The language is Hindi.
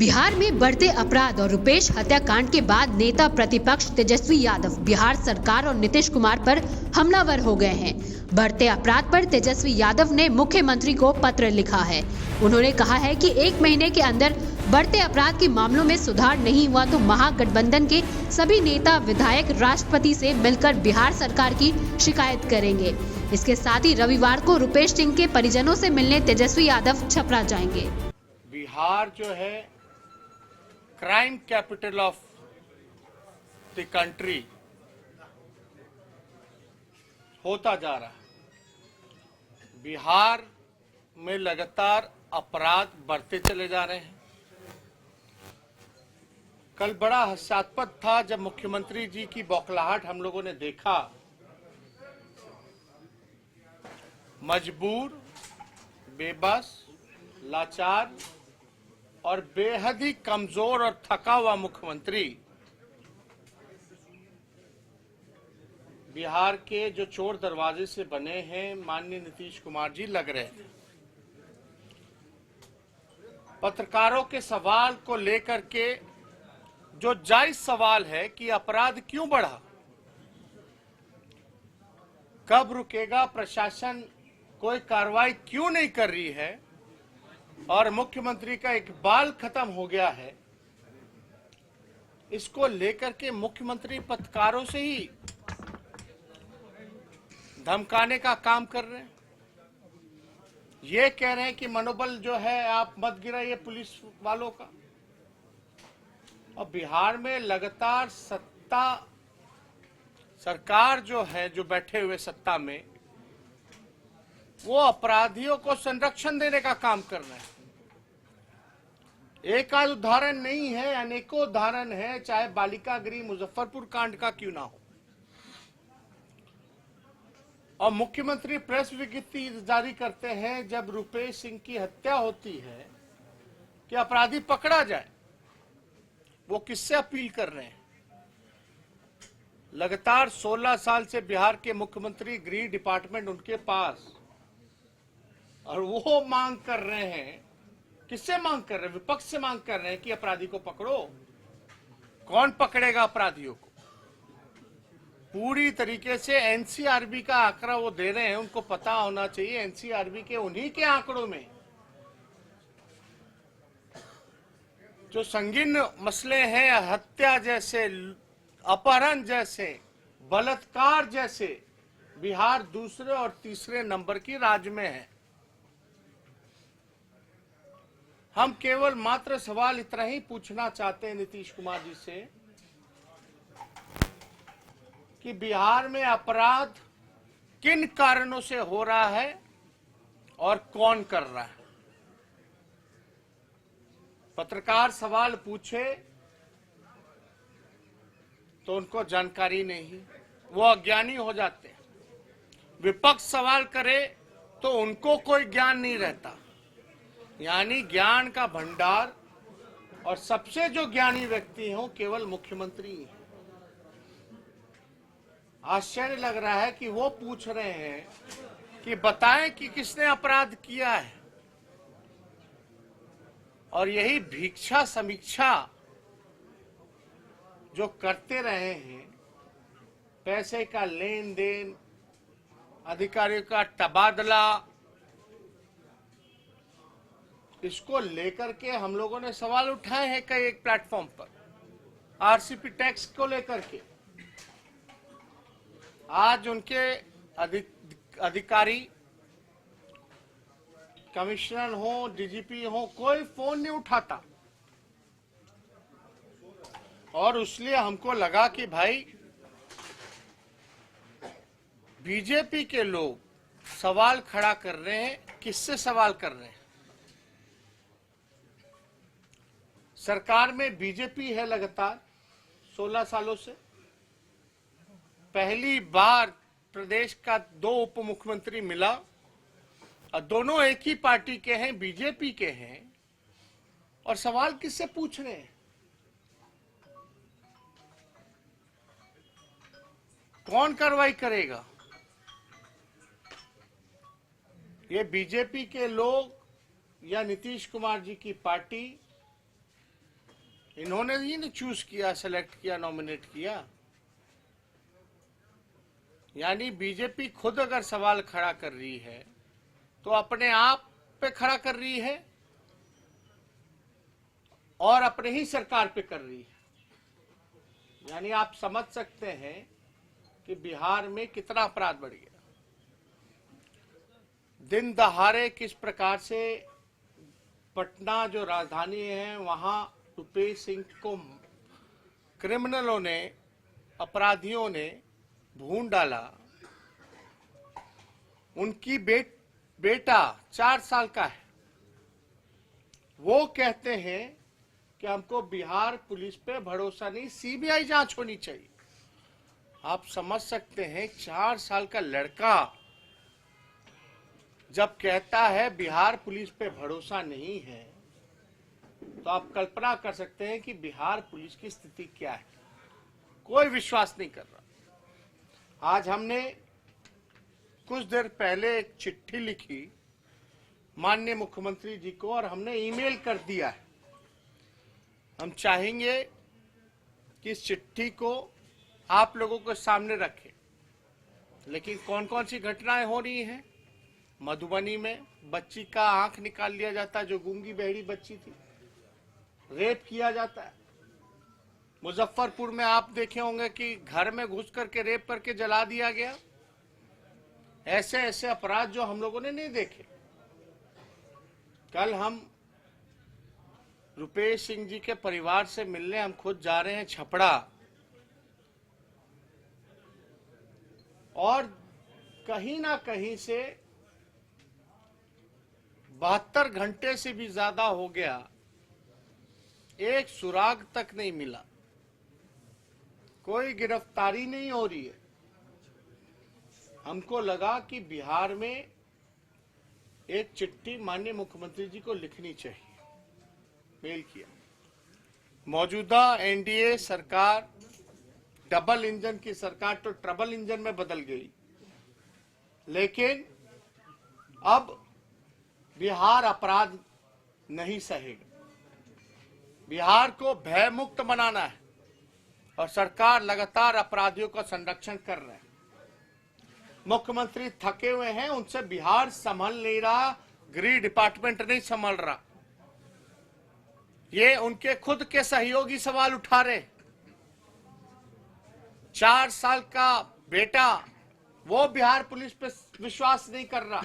बिहार में बढ़ते अपराध और रुपेश हत्याकांड के बाद नेता प्रतिपक्ष तेजस्वी यादव बिहार सरकार और नीतीश कुमार पर हमलावर हो गए हैं। बढ़ते अपराध पर तेजस्वी यादव ने मुख्यमंत्री को पत्र लिखा है। उन्होंने कहा है कि 1 महीने के अंदर बढ़ते अपराध के मामलों में सुधार नहीं हुआ तो महागठबंधन के सभी नेता विधायक राष्ट्रपति से मिलकर बिहार सरकार की शिकायत करेंगे। इसके साथ ही रविवार को रुपेश सिंह के परिजनों से मिलने तेजस्वी यादव छपरा जाएंगे। बिहार जो है crime capital of the country होता जा रहा है। बिहार में लगातार अपराध बढ़ते चले जा रहे हैं। कल बड़ा हास्यास्पद था जब मुख्यमंत्री जी की बौखलाहट हम लोगों ने देखा। मजबूर, बेबस, लाचार और बेहद ही कमजोर और थका हुआ मुख्यमंत्री बिहार के जो चोर दरवाजे से बने हैं माननीय नीतीश कुमार जी लग रहे थे। पत्रकारों के सवाल को लेकर के जो जायज सवाल है कि अपराध क्यों बढ़ा, कब रुकेगा, प्रशासन कोई कार्रवाई क्यों नहीं कर रही है और मुख्यमंत्री का इकबाल खत्म हो गया है, इसको लेकर के मुख्यमंत्री पत्रकारों से ही धमकाने का काम कर रहे हैं। ये कह रहे हैं कि मनोबल जो है आप मत गिराइए पुलिस वालों का। और बिहार में लगातार सरकार जो है, जो बैठे हुए सत्ता में, वो अपराधियों को संरक्षण देने का काम कर रहे हैं। एक आध उदाहरण नहीं है, अनेकों उदाहरण है, चाहे बालिका गृह मुजफ्फरपुर कांड का क्यों ना हो। और मुख्यमंत्री प्रेस विज्ञप्ति जारी करते हैं जब रुपेश सिंह की हत्या होती है कि अपराधी पकड़ा जाए। वो किससे अपील कर रहे हैं? लगातार 16 साल से बिहार के मुख्यमंत्री, गृह डिपार्टमेंट उनके पास, और वो मांग कर रहे हैं। किससे मांग कर रहे हैं? विपक्ष से मांग कर रहे हैं कि अपराधी को पकड़ो। कौन पकड़ेगा अपराधियों को? पूरी तरीके से एनसीआरबी का आंकड़ा वो दे रहे हैं। उनको पता होना चाहिए एनसीआरबी के उन्हीं के आंकड़ों में जो संगीन मसले हैं, हत्या जैसे, अपहरण जैसे, बलात्कार जैसे, बिहार दूसरे और तीसरे नंबर की राज्य में है। हम केवल मात्र सवाल इतना ही पूछना चाहते हैं नीतीश कुमार जी से कि बिहार में अपराध किन कारणों से हो रहा है और कौन कर रहा है। पत्रकार सवाल पूछे तो उनको जानकारी नहीं, वो अज्ञानी हो जाते हैं। विपक्ष सवाल करे तो उनको कोई ज्ञान नहीं रहता। यानी ज्ञान का भंडार और सबसे जो ज्ञानी व्यक्ति हो केवल मुख्यमंत्री हैं। आश्चर्य लग रहा है कि वो पूछ रहे हैं कि बताएं कि किसने अपराध किया है, और यही भिक्षा समीक्षा जो करते रहे हैं, पैसे का लेन देन, अधिकारियों का तबादला, इसको लेकर के हम लोगों ने सवाल उठाए हैं कई एक प्लेटफॉर्म पर। आरसीपी टैक्स को लेकर के आज उनके अधिकारी, कमिश्नर हो, डीजीपी हो, कोई फोन नहीं उठाता। और इसलिए हमको लगा कि भाई बीजेपी के लोग सवाल खड़ा कर रहे हैं। किससे सवाल कर रहे हैं? सरकार में बीजेपी है लगातार 16 सालों से। पहली बार प्रदेश का 2 उप मुख्यमंत्री मिला और दोनों एक ही पार्टी के हैं, बीजेपी के हैं। और सवाल किससे पूछ रहे हैं? कौन कार्रवाई करेगा? ये बीजेपी के लोग या नीतीश कुमार जी की पार्टी इन्होंने ही ना चूज किया, सेलेक्ट किया, नॉमिनेट किया। यानी बीजेपी खुद अगर सवाल खड़ा कर रही है तो अपने आप पे खड़ा कर रही है और अपने ही सरकार पे कर रही है। यानी आप समझ सकते हैं कि बिहार में कितना अपराध बढ़ गया। दिन दहाड़े किस प्रकार से पटना जो राजधानी है वहां रुपेश सिंह को क्रिमिनलों ने, अपराधियों ने भून डाला। उनकी बेटा 4 साल का है। वो कहते हैं कि हमको बिहार पुलिस पे भरोसा नहीं, सीबीआई जांच होनी चाहिए। आप समझ सकते हैं 4 साल का लड़का जब कहता है बिहार पुलिस पे भरोसा नहीं है, तो आप कल्पना कर सकते हैं कि बिहार पुलिस की स्थिति क्या है। कोई विश्वास नहीं कर रहा। आज हमने कुछ देर पहले एक चिट्ठी लिखी माननीय मुख्यमंत्री जी को और हमने ईमेल कर दिया है। हम चाहेंगे कि इस चिट्ठी को आप लोगों के सामने रखें। लेकिन कौन कौन सी घटनाएं हो रही हैं? मधुबनी में बच्ची का आंख निकाल लिया जाता है, जो गूंगी बहरी बच्ची थी, रेप किया जाता है। मुजफ्फरपुर में आप देखे होंगे कि घर में घुस करके रेप करके जला दिया गया। ऐसे ऐसे अपराध जो हम लोगों ने नहीं देखे। कल हम रुपेश सिंह जी के परिवार से मिलने हम खुद जा रहे हैं छपरा, और कहीं ना कहीं से 72 घंटे से भी ज्यादा हो गया, एक सुराग तक नहीं मिला, कोई गिरफ्तारी नहीं हो रही है। हमको लगा कि बिहार में एक चिट्ठी माननीय मुख्यमंत्री जी को लिखनी चाहिए। मेल किया। मौजूदा एनडीए सरकार डबल इंजन की सरकार तो ट्रबल इंजन में बदल गई, लेकिन अब बिहार अपराध नहीं सहेगा। बिहार को भयमुक्त बनाना है और सरकार लगातार अपराधियों का संरक्षण कर रहे हैं। मुख्यमंत्री थके हुए हैं, उनसे बिहार संभल नहीं रहा, गृह डिपार्टमेंट नहीं संभल रहा। ये उनके खुद के सहयोगी सवाल उठा रहे। 4 साल का बेटा वो बिहार पुलिस पे विश्वास नहीं कर रहा।